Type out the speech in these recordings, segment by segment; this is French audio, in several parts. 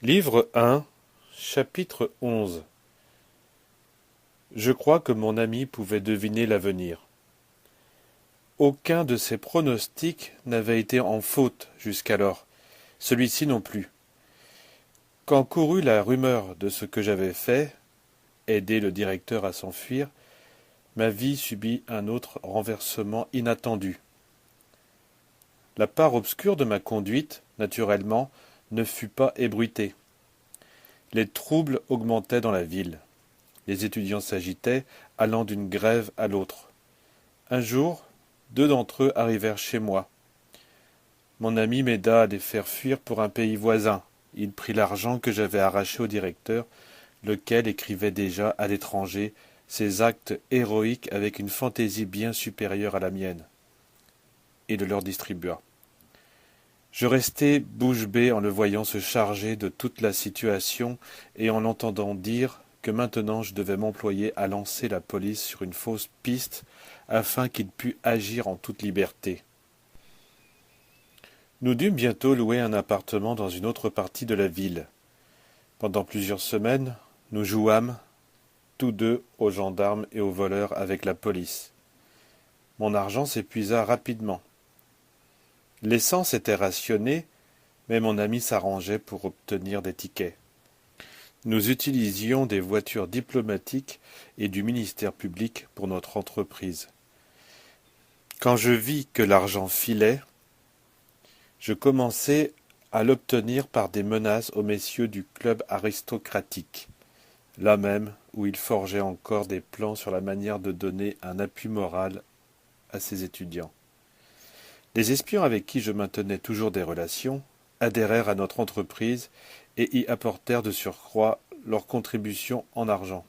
Livre 1, chapitre 11. Je crois que mon ami pouvait deviner l'avenir. Aucun de ses pronostics n'avait été en faute jusqu'alors, celui-ci non plus. Quand courut la rumeur de ce que j'avais fait, aider le directeur à s'enfuir, ma vie subit un autre renversement inattendu. La part obscure de ma conduite, naturellement, ne fut pas ébruitée. Les troubles augmentaient dans la ville. Les étudiants s'agitaient, allant d'une grève à l'autre. Un jour, 2 d'entre eux arrivèrent chez moi. Mon ami m'aida à les faire fuir pour un pays voisin. Il prit l'argent que j'avais arraché au directeur, lequel écrivait déjà à l'étranger ses actes héroïques avec une fantaisie bien supérieure à la mienne, et le leur distribua. Je restai bouche bée en le voyant se charger de toute la situation et en l'entendant dire que maintenant je devais m'employer à lancer la police sur une fausse piste afin qu'il pût agir en toute liberté. Nous dûmes bientôt louer un appartement dans une autre partie de la ville. Pendant plusieurs semaines, nous jouâmes, tous deux, aux gendarmes et aux voleurs avec la police. Mon argent s'épuisa rapidement. L'essence était rationnée, mais mon ami s'arrangeait pour obtenir des tickets. Nous utilisions des voitures diplomatiques et du ministère public pour notre entreprise. Quand je vis que l'argent filait, je commençai à l'obtenir par des menaces aux messieurs du club aristocratique, là même où ils forgeaient encore des plans sur la manière de donner un appui moral à ces étudiants. Les espions avec qui je maintenais toujours des relations adhérèrent à notre entreprise et y apportèrent de surcroît leur contribution en argent.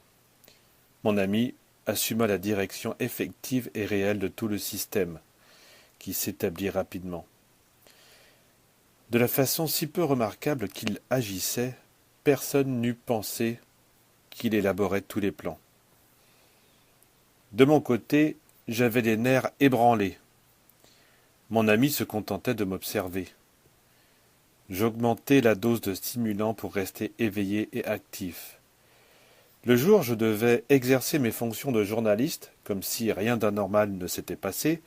Mon ami assuma la direction effective et réelle de tout le système, qui s'établit rapidement. De la façon si peu remarquable qu'il agissait, personne n'eût pensé qu'il élaborait tous les plans. De mon côté, j'avais les nerfs ébranlés. Mon ami se contentait de m'observer. J'augmentais la dose de stimulant pour rester éveillé et actif. Le jour, je devais exercer mes fonctions de journaliste, comme si rien d'anormal ne s'était passé.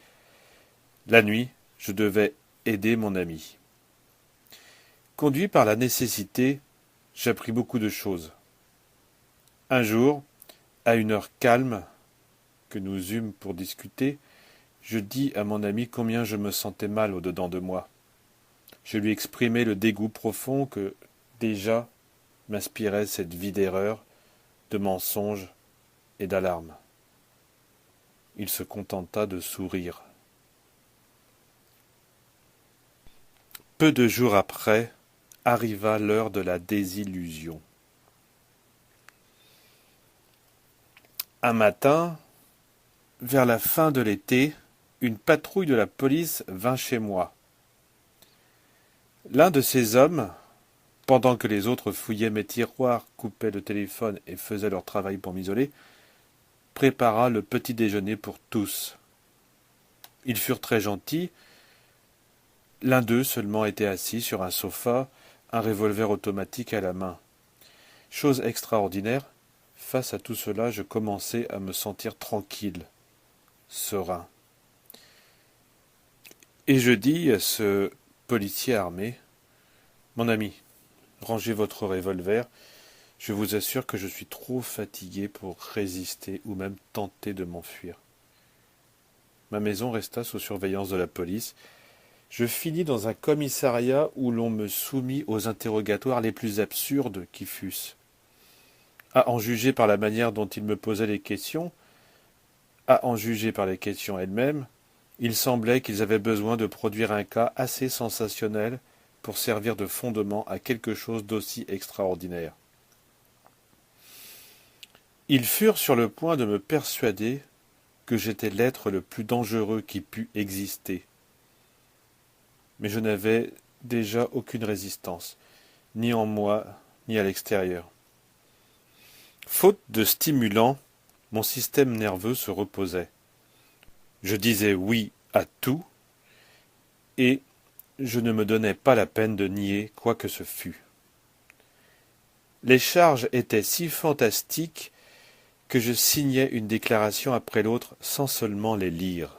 La nuit, je devais aider mon ami. Conduit par la nécessité, j'appris beaucoup de choses. Un jour, à une heure calme, que nous eûmes pour discuter, je dis à mon ami combien je me sentais mal au-dedans de moi. Je lui exprimai le dégoût profond que, déjà, m'inspirait cette vie d'erreur, de mensonges et d'alarmes. Il se contenta de sourire. Peu de jours après, arriva l'heure de la désillusion. Un matin, vers la fin de l'été, une patrouille de la police vint chez moi. L'un de ces hommes, pendant que les autres fouillaient mes tiroirs, coupaient le téléphone et faisaient leur travail pour m'isoler, prépara le petit déjeuner pour tous. Ils furent très gentils. L'un d'eux seulement était assis sur un sofa, un revolver automatique à la main. Chose extraordinaire, face à tout cela, je commençai à me sentir tranquille, serein. Et je dis à ce policier armé, « Mon ami, rangez votre revolver, je vous assure que je suis trop fatigué pour résister ou même tenter de m'enfuir. » Ma maison resta sous surveillance de la police. Je finis dans un commissariat où l'on me soumit aux interrogatoires les plus absurdes qui fussent. À en juger par la manière dont ils me posaient les questions, à en juger par les questions elles-mêmes, il semblait qu'ils avaient besoin de produire un cas assez sensationnel pour servir de fondement à quelque chose d'aussi extraordinaire. Ils furent sur le point de me persuader que j'étais l'être le plus dangereux qui pût exister. Mais je n'avais déjà aucune résistance, ni en moi, ni à l'extérieur. Faute de stimulant, mon système nerveux se reposait. Je disais oui à tout, et je ne me donnais pas la peine de nier quoi que ce fût. Les charges étaient si fantastiques que je signais une déclaration après l'autre sans seulement les lire.